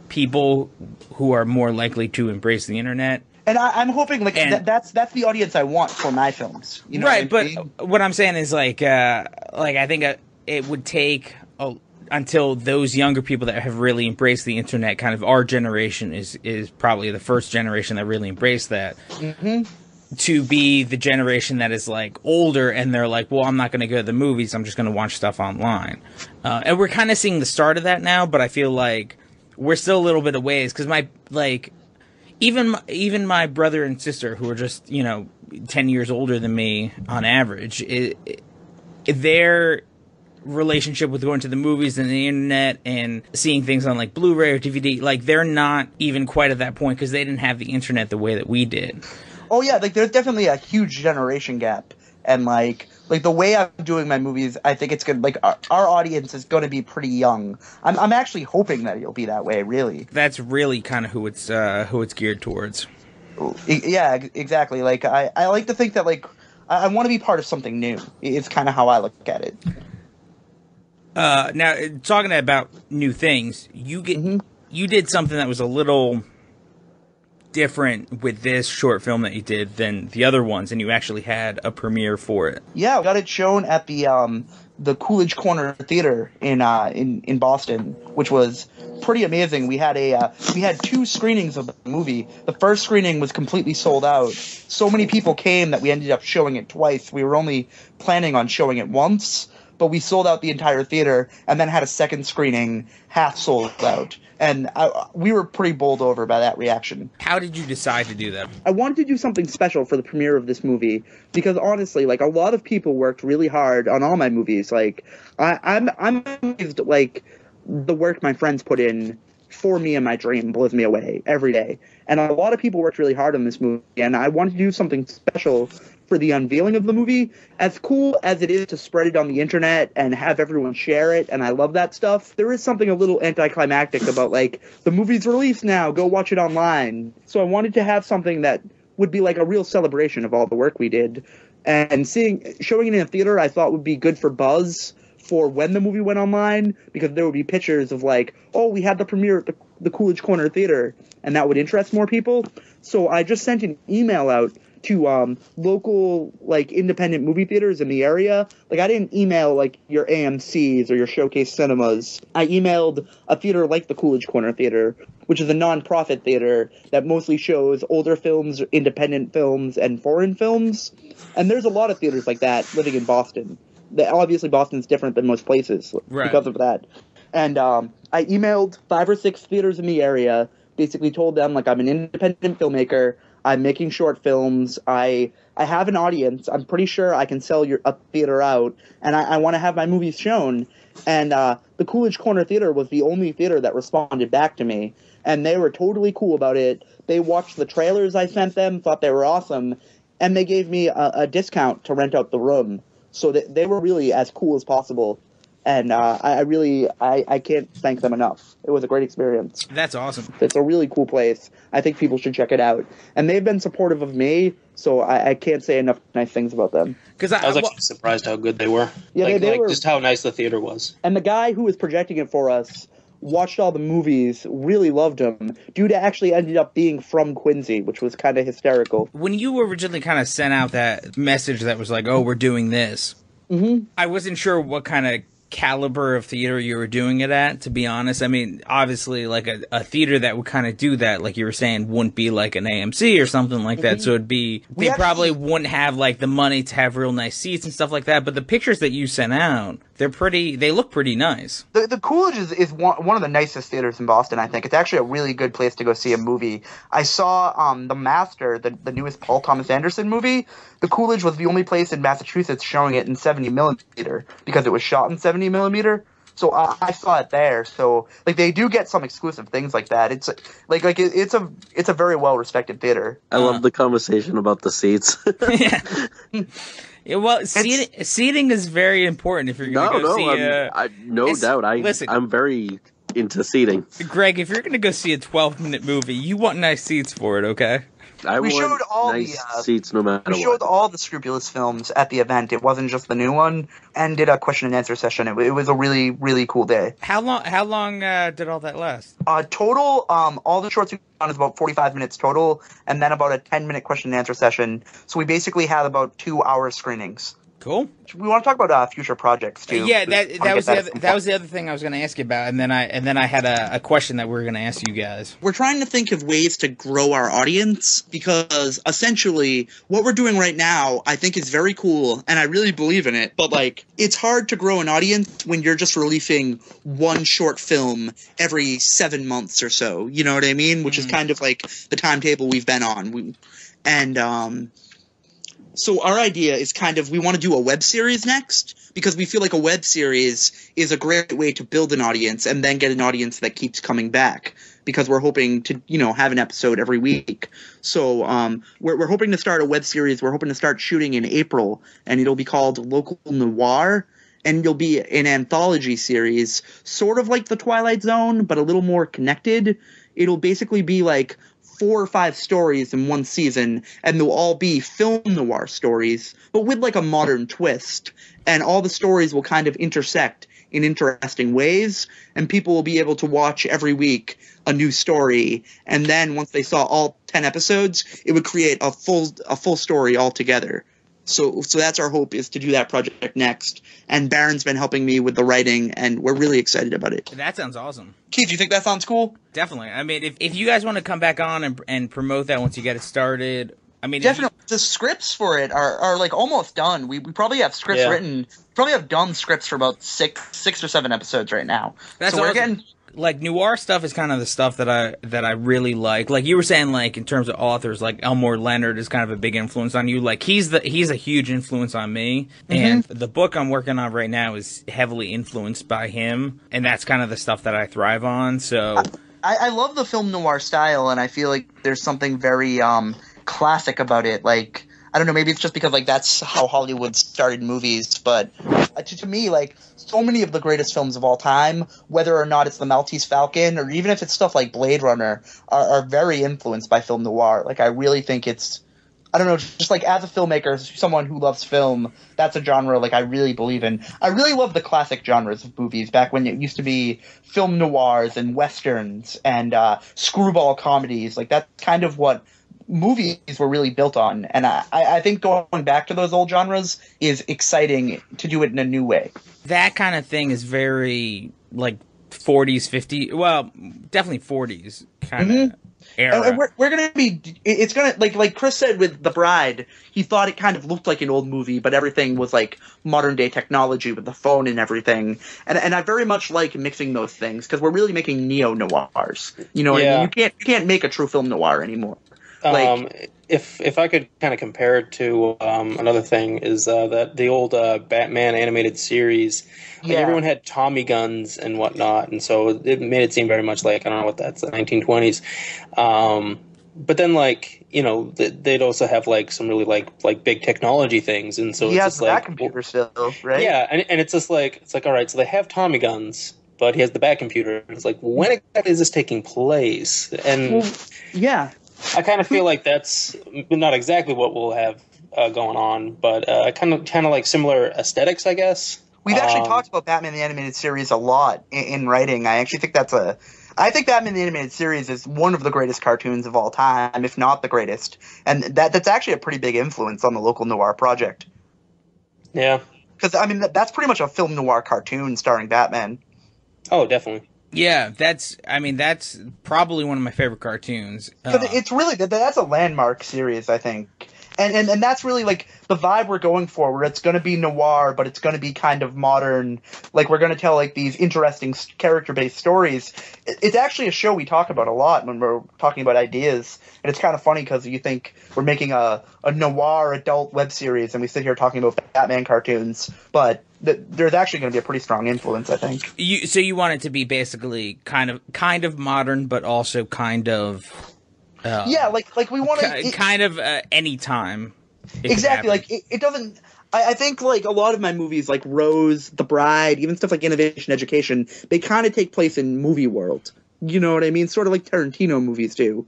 people who are more likely to embrace the internet. And I'm hoping that's the audience I want for my films. You know right, what I mean? But what I'm saying is like I think it would take until those younger people that have really embraced the internet, kind of our generation is probably the first generation that really embraced that. Mm-hmm. To be the generation that is like older and they're like, well, I'm not going to go to the movies, I'm just going to watch stuff online. And we're kind of seeing the start of that now, but I feel like we're still a little bit of ways, because even my brother and sister, who are just 10 years older than me on average, their relationship with going to the movies and the internet and seeing things on like Blu-ray or DVD, like they're not even quite at that point because they didn't have the internet the way that we did. Oh yeah, like there's definitely a huge generation gap, and like the way I'm doing my movies, I think it's good. Like our audience is going to be pretty young. I'm actually hoping that it'll be that way. Really, that's really kind of who it's geared towards. Yeah, exactly. Like I like to think that like I want to be part of something new. It's kind of how I look at it. Now talking about new things, you did something that was a little different with this short film that you did than the other ones, and you actually had a premiere for it. Yeah, we got it shown at the Coolidge Corner Theater in Boston, which was pretty amazing. We had two screenings of the movie. The first screening was completely sold out. So many people came that we ended up showing it twice. We were only planning on showing it once, but we sold out the entire theater and then had a second screening half sold out. And we were pretty bowled over by that reaction. How did you decide to do that? I wanted to do something special for the premiere of this movie because honestly, like a lot of people worked really hard on all my movies. Like I'm amazed, like the work my friends put in for me and my dream blows me away every day. And a lot of people worked really hard on this movie, and I wanted to do something special for the unveiling of the movie. As cool as it is to spread it on the internet and have everyone share it, and I love that stuff, there is something a little anticlimactic about, like, the movie's released now, go watch it online. So I wanted to have something that would be like a real celebration of all the work we did. And showing it in a theater I thought would be good for buzz for when the movie went online, because there would be pictures of like, oh, we had the premiere at the Coolidge Corner Theater, and that would interest more people. So I just sent an email out to local like independent movie theaters in the area. Like I didn't email like your AMCs or your Showcase Cinemas. I emailed a theater like the Coolidge Corner Theater, which is a non-profit theater that mostly shows older films, independent films, and foreign films. And there's a lot of theaters like that living in Boston. Obviously, Boston's different than most places because of that. And I emailed 5 or 6 theaters in the area, basically told them, like, I'm an independent filmmaker. I'm making short films. I have an audience. I'm pretty sure I can sell a theater out, and I want to have my movies shown. And the Coolidge Corner Theater was the only theater that responded back to me, and they were totally cool about it. They watched the trailers I sent them, thought they were awesome, and they gave me a discount to rent out the room. So they were really as cool as possible. And I can't thank them enough. It was a great experience. That's awesome. It's a really cool place. I think people should check it out. And they've been supportive of me, so I can't say enough nice things about them. Because I was actually surprised how good they were. Yeah, they were. Just how nice the theater was. And the guy who was projecting it for us watched all the movies, really loved them. Dude actually ended up being from Quincy, which was kind of hysterical. When you originally kind of sent out that message that was like, oh, we're doing this, I wasn't sure what kind of caliber of theater you were doing it at, to be honest. I mean, obviously, like a theater that would kind of do that, like you were saying, wouldn't be like an AMC or something like that. So it'd be, they probably wouldn't have like the money to have real nice seats and stuff like that. But the pictures that you sent out, they look pretty nice. The Coolidge is one of the nicest theaters in Boston, I think. It's actually a really good place to go see a movie. I saw The Master, the newest Paul Thomas Anderson movie. The Coolidge was the only place in Massachusetts showing it in 70 millimeter because it was shot in 70 millimeter. So I saw it there. So like they do get some exclusive things like that. It's it's a very well respected theater. I love the conversation about the seats. Yeah, well, seating is very important if you're going to go see. I'm very into seating. Greg, if you're going to go see a 12-minute movie, you want nice seats for it, okay? We showed all seats no matter what. We showed all the Scrupulous films at the event. It wasn't just the new one, and did a question and answer session. It was a really, really cool day. How long did all that last? Total, all the shorts we've done is about 45 minutes total, and then about a 10-minute question and answer session. So we basically had about 2-hour screenings. Cool. We want to talk about future projects too. Yeah, that was the other thing I was going to ask you about, and then I had a question that we were going to ask you guys. We're trying to think of ways to grow our audience because essentially what we're doing right now I think is very cool and I really believe in it. But like it's hard to grow an audience when you're just releasing one short film every 7 months or so. You know what I mean? Which is kind of like the timetable we've been on. So our idea is we want to do a web series next because we feel like a web series is a great way to build an audience and then get an audience that keeps coming back because we're hoping to, have an episode every week. So we're hoping to start a web series. We're hoping to start shooting in April, and it'll be called Local Noir, and it'll be an anthology series, sort of like The Twilight Zone, but a little more connected. It'll basically be like 4 or 5 stories in one season, and they'll all be film noir stories, but with like a modern twist. And all the stories will kind of intersect in interesting ways, and people will be able to watch every week a new story. And then once they saw all 10 episodes, it would create a full story altogether. So that's our hope, is to do that project next. And Barron's been helping me with the writing, and we're really excited about it. That sounds awesome. Keith, do you think that sounds cool? Definitely. I mean, if you guys want to come back on and promote that once you get it started, I mean, definitely. The scripts for it are like almost done. We probably have scripts written. Probably have done scripts for about six or 7 episodes right now. That's so we're awesome. getting. Like noir stuff is kind of the stuff that I really like. Like you were saying, like in terms of authors, like Elmore Leonard is kind of a big influence on you. Like he's a huge influence on me. And the book I'm working on right now is heavily influenced by him, and that's kind of the stuff that I thrive on. So I love the film noir style, and I feel like there's something very classic about it. Like I don't know, maybe it's just because like that's how Hollywood started movies, but to me, like so many of the greatest films of all time, whether or not it's The Maltese Falcon or even if it's stuff like Blade Runner, are very influenced by film noir. Like I really think it's, I don't know, just like as a filmmaker, someone who loves film, that's a genre like I really believe in. I really love the classic genres of movies back when it used to be film noirs and westerns and screwball comedies. Like that's kind of what movies were really built on, and I think going back to those old genres is exciting to do it in a new way. That kind of thing is very like 40s, 50s, well, definitely 40s kind of era. And we're gonna be, it's gonna like Chris said with The Bride, he thought it kind of looked like an old movie, but everything was like modern day technology with the phone and everything. And I very much like mixing those things because we're really making neo noirs. You know, what I mean? You can't make a true film noir anymore. If I could kind of compare it to another thing is that the old Batman animated series, like everyone had Tommy guns and whatnot, and so it made it seem very much like, I don't know what that's, the 1920s. But then they'd also have like some really like big technology things, and so he it's has just the like Bat computer still, right? Yeah, and it's just like all right, so they have Tommy guns, but he has the Bat computer. It's like, when exactly is this taking place? And I kind of feel like that's not exactly what we'll have going on, but kind of like similar aesthetics, I guess. We've actually talked about Batman the Animated Series a lot in writing. I actually think I think Batman the Animated Series is one of the greatest cartoons of all time, if not the greatest. And that's actually a pretty big influence on the local noir project. Yeah. Because, I mean, that's pretty much a film noir cartoon starring Batman. Oh, definitely. Yeah, that's probably one of my favorite cartoons. It's really, that's a landmark series, I think. And that's really, like, the vibe we're going for, where it's going to be noir, but it's going to be kind of modern. Like, we're going to tell, like, these interesting character-based stories. It's actually a show we talk about a lot when we're talking about ideas. And it's kind of funny because you think we're making a noir adult web series, and we sit here talking about Batman cartoons. But there's actually going to be a pretty strong influence, I think. So you want it to be basically kind of modern, but also kind of... yeah, like we want to... Kind of any time. Exactly, like, it doesn't... I think, like, a lot of my movies, like Rose, The Bride, even stuff like Innovation Education, they kind of take place in movie world. You know what I mean? Sort of like Tarantino movies do.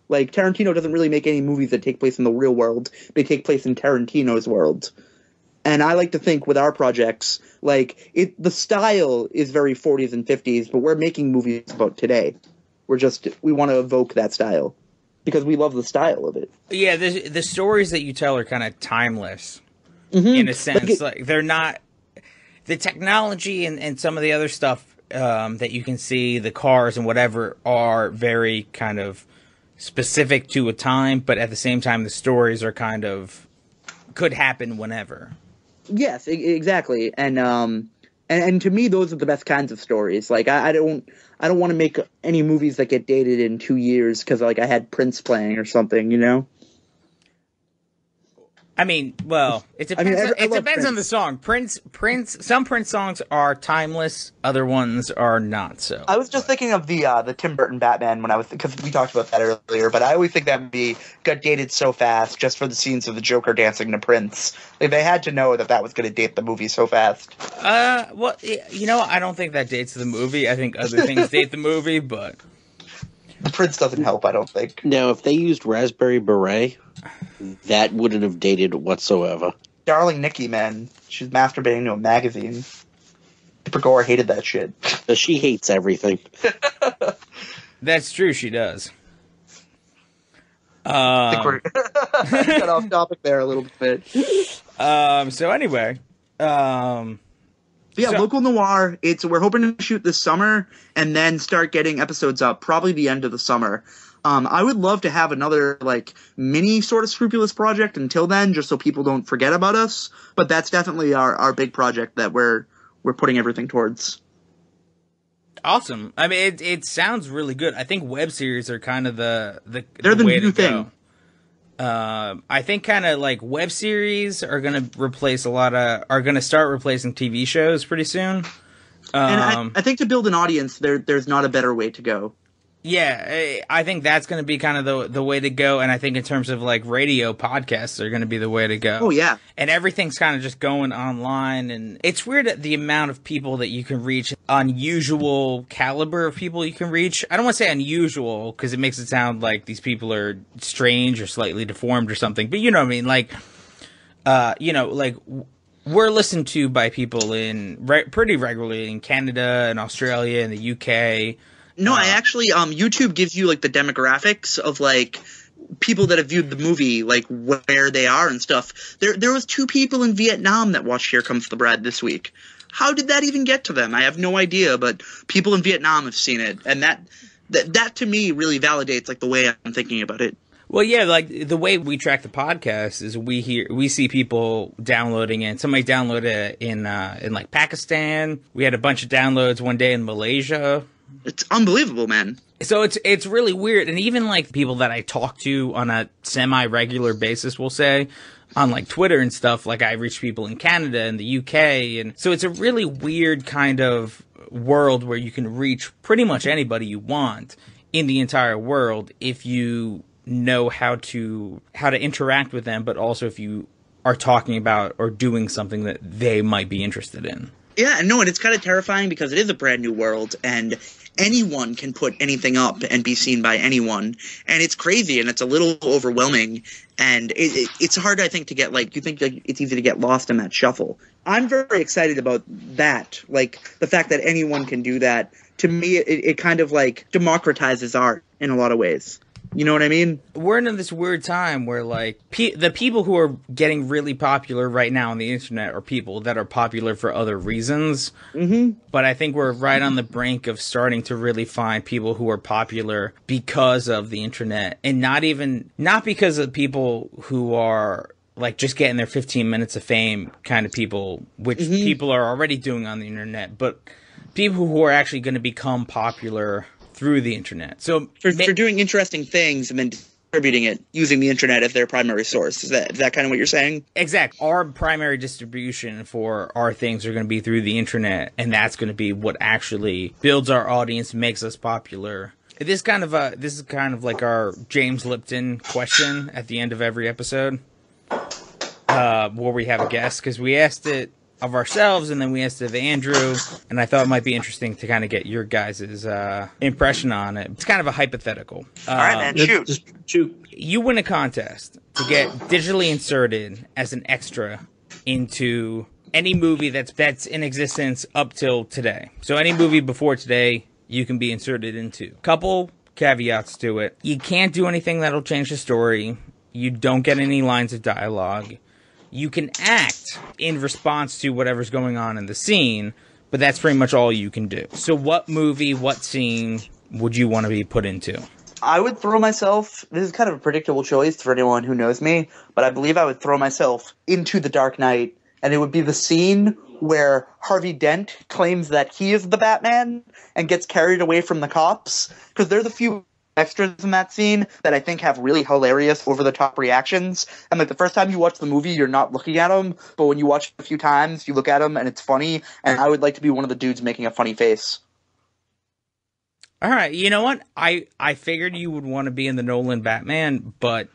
Like, Tarantino doesn't really make any movies that take place in the real world. They take place in Tarantino's world. And I like to think with our projects, like, the style is very 40s and 50s, but we're making movies about today. We want to evoke that style. Because we love the style of it. Yeah, the stories that you tell are kind of timeless, in a sense. Like they're not... The technology and some of the other stuff that you can see, the cars and whatever, are very kind of specific to a time, but at the same time, the stories are kind of... could happen whenever. Yes, exactly. And to me, those are the best kinds of stories. Like, I don't want to make any movies that get dated in 2 years because, like, I had Prince playing or something, you know? I mean, well, it depends. It depends on the song. Prince. Some Prince songs are timeless. Other ones are not so. I was just thinking of the Tim Burton Batman because we talked about that earlier. But I always think that movie got dated so fast just for the scenes of the Joker dancing to Prince. Like, they had to know that was going to date the movie so fast. Well, you know, I don't think that dates the movie. I think other things date the movie, but the Prince doesn't help. I don't think. Now, if they used Raspberry Beret, that wouldn't have dated whatsoever. Darling Nikki, man. She's masturbating to a magazine. Pippa Gore hated that shit. She hates everything. That's true, she does. I think we're got off topic there a little bit. So anyway, local noir. We're hoping to shoot this summer and then start getting episodes up probably the end of the summer. I would love to have another, like, mini sort of Scrupulous project until then, just so people don't forget about us. But that's definitely our big project that we're putting everything towards. Awesome. I mean, it sounds really good. I think web series are kind of they're the way new to thing. Go. I think kind of like web series are going to are going to start replacing TV shows pretty soon. And I think to build an audience, there's not a better way to go. Yeah, I think that's going to be kind of the way to go, and I think in terms of, like, radio podcasts are going to be the way to go. Oh, yeah. And everything's kind of just going online, and it's weird the amount of people that you can reach, unusual caliber of people you can reach. I don't want to say unusual, because it makes it sound like these people are strange or slightly deformed or something, but you know what I mean, like, we're listened to by people pretty regularly in Canada and Australia and the UK. No, I actually, YouTube gives you, like, the demographics of, like, people that have viewed the movie, like, where they are and stuff. There was 2 people in Vietnam that watched Here Comes the Bride this week. How did that even get to them? I have no idea, but people in Vietnam have seen it. And that to me really validates, like, the way I'm thinking about it. Well, yeah, like, the way we track the podcast is we see people downloading it. Somebody downloaded it in like, Pakistan. We had a bunch of downloads one day in Malaysia. It's unbelievable, man. So it's really weird. And even, like, people that I talk to on a semi-regular basis, we'll say, on, like, Twitter and stuff, like, I reach people in Canada and the UK. And so it's a really weird kind of world where you can reach pretty much anybody you want in the entire world if you know how to interact with them, but also if you are talking about or doing something that they might be interested in. Yeah, no, and it's kind of terrifying because it is a brand new world, and anyone can put anything up and be seen by anyone, and it's crazy, and it's a little overwhelming, and it's hard, I think, to get, like, you think like, it's easy to get lost in that shuffle. I'm very excited about that, like, the fact that anyone can do that. To me, it kind of, like, democratizes art in a lot of ways. You know what I mean? We're in this weird time where, like, the people who are getting really popular right now on the internet are people that are popular for other reasons. Mm-hmm. But I think we're right on the brink of starting to really find people who are popular because of the internet, and not because of people who are, like, just getting their 15 minutes of fame kind of people, which people are already doing on the internet, but people who are actually going to become popular through the internet. So for doing interesting things and then distributing it using the internet as their primary source. Is that kind of what you're saying? Exactly. Our primary distribution for our things are going to be through the internet, and that's going to be what actually builds our audience, makes us popular. This is kind of like our James Lipton question at the end of every episode, where we have a guest, because we asked it of ourselves, and then we asked it of Andrew, and I thought it might be interesting to kind of get your guys' impression on it. It's kind of a hypothetical. All right, man, shoot. You win a contest to get digitally inserted as an extra into any movie that's in existence up till today. So any movie before today, you can be inserted into. Couple caveats to it. You can't do anything that'll change the story. You don't get any lines of dialogue. You can act in response to whatever's going on in the scene, but that's pretty much all you can do. So what movie, what scene would you want to be put into? I would throw myself, this is kind of a predictable choice for anyone who knows me, but I believe I would throw myself into The Dark Knight, and it would be the scene where Harvey Dent claims that he is the Batman and gets carried away from the cops, because there's a few extras in that scene that I think have really hilarious over-the-top reactions, and like the first time you watch the movie you're not looking at them, but when you watch it a few times you look at them and it's funny, and I would like to be one of the dudes making a funny face. Alright, you know what? I figured you would want to be in the Nolan Batman, but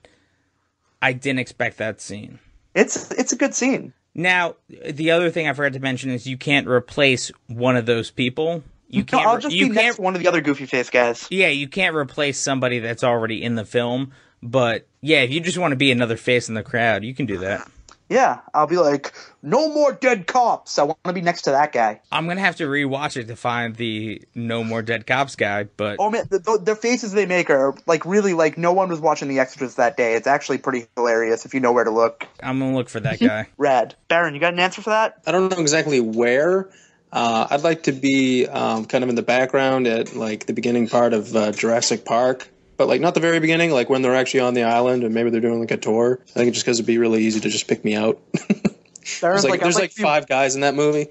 I didn't expect that scene. It's a good scene. Now, the other thing I forgot to mention is you can't replace one of those people. I'll just be next to one of the other goofy face guys. Yeah, you can't replace somebody that's already in the film. But, yeah, if you just want to be another face in the crowd, you can do that. Yeah, I'll be like, no more dead cops. I want to be next to that guy. I'm going to have to rewatch it to find the no more dead cops guy, but... Oh, man, the faces they make are, like, really, like, no one was watching the extras that day. It's actually pretty hilarious if you know where to look. I'm going to look for that guy. Rad. Barron, you got an answer for that? I don't know exactly where. I'd like to be kind of in the background at, like, the beginning part of Jurassic Park. But, like, not the very beginning, like, when they're actually on the island and maybe they're doing, like, a tour. I think just because it'd be really easy to just pick me out. There's like 5 guys in that movie.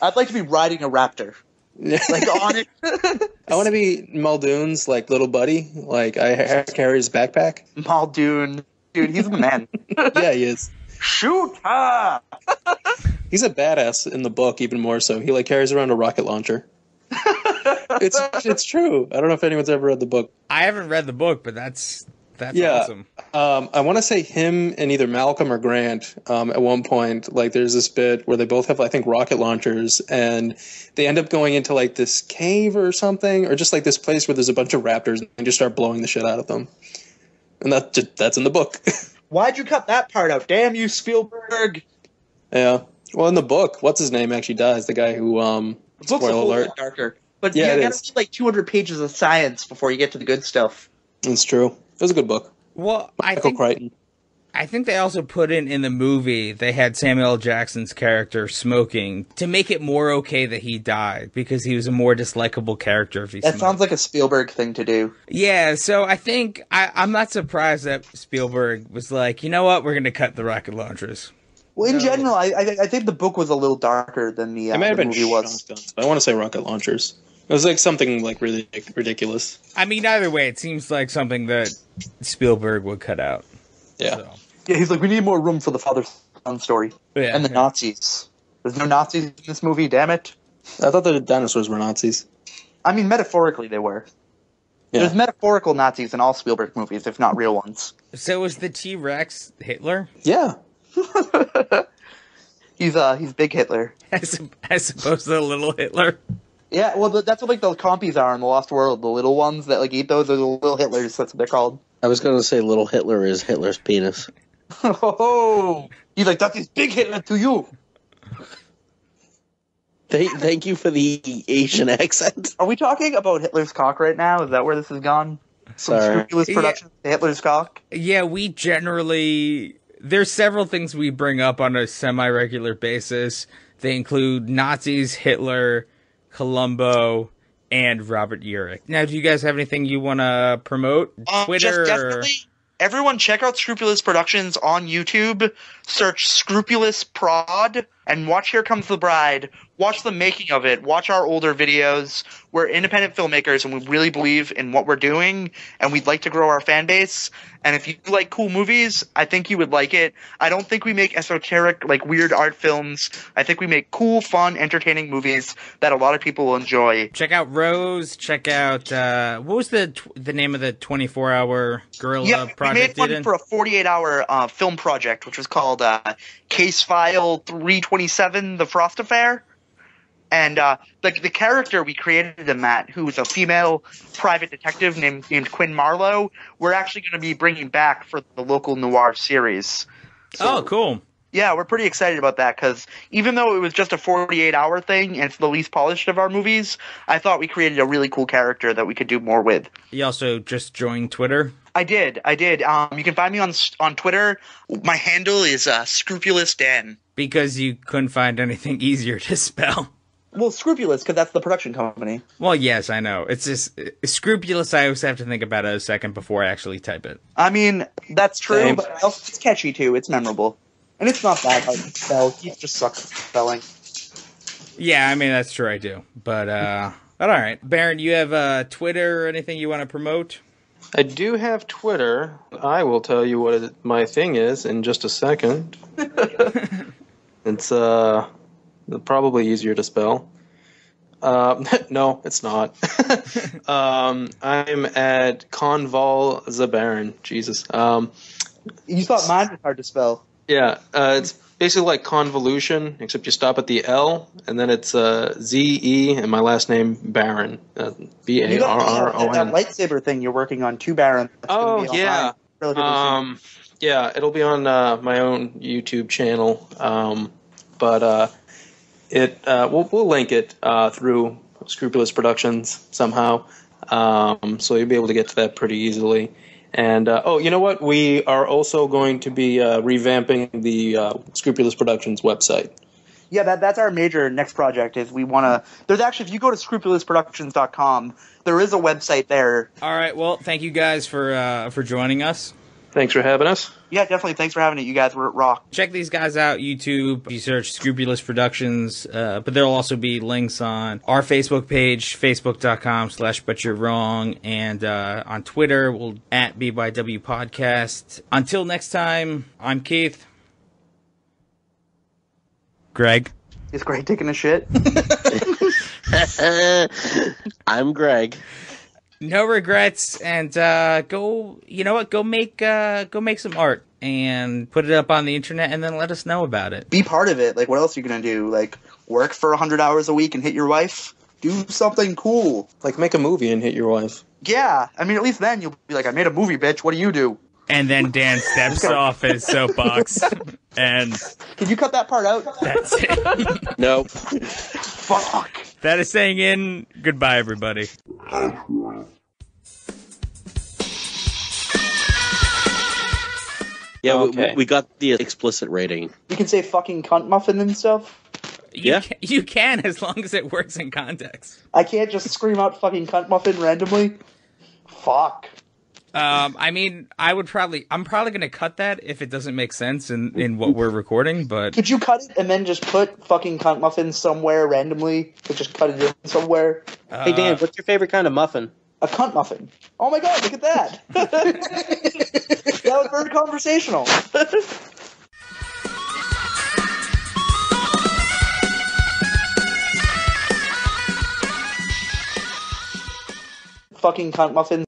I'd like to be riding a raptor. Like, on it. I want to be Muldoon's, like, little buddy. Like, I carry his backpack. Muldoon. Dude, he's the man. Yeah, he is. Shoot her! He's a badass in the book, even more so. He, like, carries around a rocket launcher. It's true. I don't know if anyone's ever read the book. I haven't read the book, but that's awesome. I want to say him and either Malcolm or Grant at one point, like, there's this bit where they both have, I think, rocket launchers, and they end up going into, like, this cave or something, or just, like, this place where there's a bunch of raptors and just start blowing the shit out of them. And that's in the book. Why'd you cut that part out? Damn you, Spielberg! Yeah. Well, in the book, what's his name actually dies. The guy who, the book's a whole lot darker. But yeah, you gotta read like 200 pages of science before you get to the good stuff. It's true. It was a good book. Well, Michael Crichton. I think they also put in the movie, they had Samuel L. Jackson's character smoking to make it more okay that he died, because he was a more dislikable character if he smoked. That sounds like a Spielberg thing to do. Yeah, so I think, I'm not surprised that Spielberg was like, you know what, we're going to cut the rocket launchers. Well, in general, I think the book was a little darker than the movie was. I want to say rocket launchers. It was like something like really ridiculous. I mean, either way, it seems like something that Spielberg would cut out. Yeah. So. Yeah, he's like, we need more room for the father-son story. Yeah, and the Nazis. There's no Nazis in this movie, damn it. I thought the dinosaurs were Nazis. I mean, metaphorically they were. Yeah. There's metaphorical Nazis in all Spielberg movies, if not real ones. So was the T-Rex Hitler? Yeah. He's Big Hitler. As opposed to the little Hitler. Yeah, well, that's what like the compies are in the Lost World. The little ones that like eat those are the little Hitlers. That's what they're called. I was going to say little Hitler is Hitler's penis. Oh, he's like, that is Big Hitler to you. Thank you for the Asian accent. Are we talking about Hitler's cock right now? Is that where this has gone? From Sorry. Scrupulous Productions to Hitler's cock? Yeah, we generally... There's several things we bring up on a semi-regular basis. They include Nazis, Hitler, Columbo, and Robert Urich. Now, do you guys have anything you want to promote? Twitter? Just definitely, everyone check out Scrupulous Productions on YouTube. Search Scrupulous Prod and watch Here Comes the Bride. Watch the making of it. Watch our older videos. We're independent filmmakers and we really believe in what we're doing and we'd like to grow our fan base. And if you like cool movies, I think you would like it. I don't think we make esoteric, like weird art films. I think we make cool, fun, entertaining movies that a lot of people will enjoy. Check out Rose. Check out, what was the name of the 24-hour Gorilla project? We made one for a 48-hour film project, which was called Case File 327, The Frost Affair. And the character we created in that, who was a female private detective named Quinn Marlowe, we're actually going to be bringing back for the local noir series. So, oh, cool. Yeah, we're pretty excited about that because even though it was just a 48-hour thing and it's the least polished of our movies, I thought we created a really cool character that we could do more with. You also just joined Twitter? I did. You can find me on Twitter. My handle is Scrupulous Dan. Because you couldn't find anything easier to spell. Well, Scrupulous, because that's the production company. Well, yes, I know. It's just Scrupulous. I always have to think about it a second before I actually type it. I mean, that's true, Same. but it's catchy too. It's memorable. And it's not that hard to spell. He just sucks at spelling. Yeah, I mean, that's true, I do. But all right. Baron, you have Twitter or anything you want to promote? I do have Twitter. I will tell you what my thing is in just a second. It's probably easier to spell. No, it's not. I'm at Convol Zabaron. Jesus. You thought mine was hard to spell. Yeah, it's basically like convolution, except you stop at the L, and then it's Z-E, and my last name, Barron. B-A-R-R-O-N. You got that lightsaber thing you're working on, too, Baron. Oh, yeah. Yeah, it'll be on my own YouTube channel. But we'll link it through Scrupulous Productions somehow. So you'll be able to get to that pretty easily. And you know what? We are also going to be revamping the Scrupulous Productions website. Yeah, that's our major next project. Is we want to. There's actually, if you go to scrupulousproductions.com, there is a website there. All right. Well, thank you guys for joining us. Thanks for having us. Yeah, definitely. Thanks for having it. You guys were at rock. Check these guys out, YouTube. You search Scrupulous Productions, but there'll also be links on our Facebook page, facebook.com/butyourwrong, and on Twitter, we'll at BYW Podcast. Until next time, I'm Keith. Greg. Is Greg taking a shit? I'm Greg. No regrets, and go. You know what? Go make some art and put it up on the internet, and then let us know about it. Be part of it. Like, what else are you gonna do? Like, work for 100 hours a week and hit your wife? Do something cool. Like, make a movie and hit your wife. Yeah, I mean, at least then you'll be like, I made a movie, bitch. What do you do? And then Dan steps off his soapbox, and Can you cut that part out? that's it. Nope. Fuck. That is saying in goodbye, everybody. Yeah, Okay. we got the explicit rating. You can say fucking cunt muffin and stuff. You can as long as it works in context. I can't just scream out fucking cunt muffin randomly. Fuck. I mean, I'm probably going to cut that if it doesn't make sense in what we're recording, but Could you cut it and then just put fucking cunt muffin somewhere randomly? Like, just cut it in somewhere. Hey, Dan, what's your favorite kind of muffin? A cunt muffin. Oh my god, look at that. That was very conversational. Fucking cunt muffin.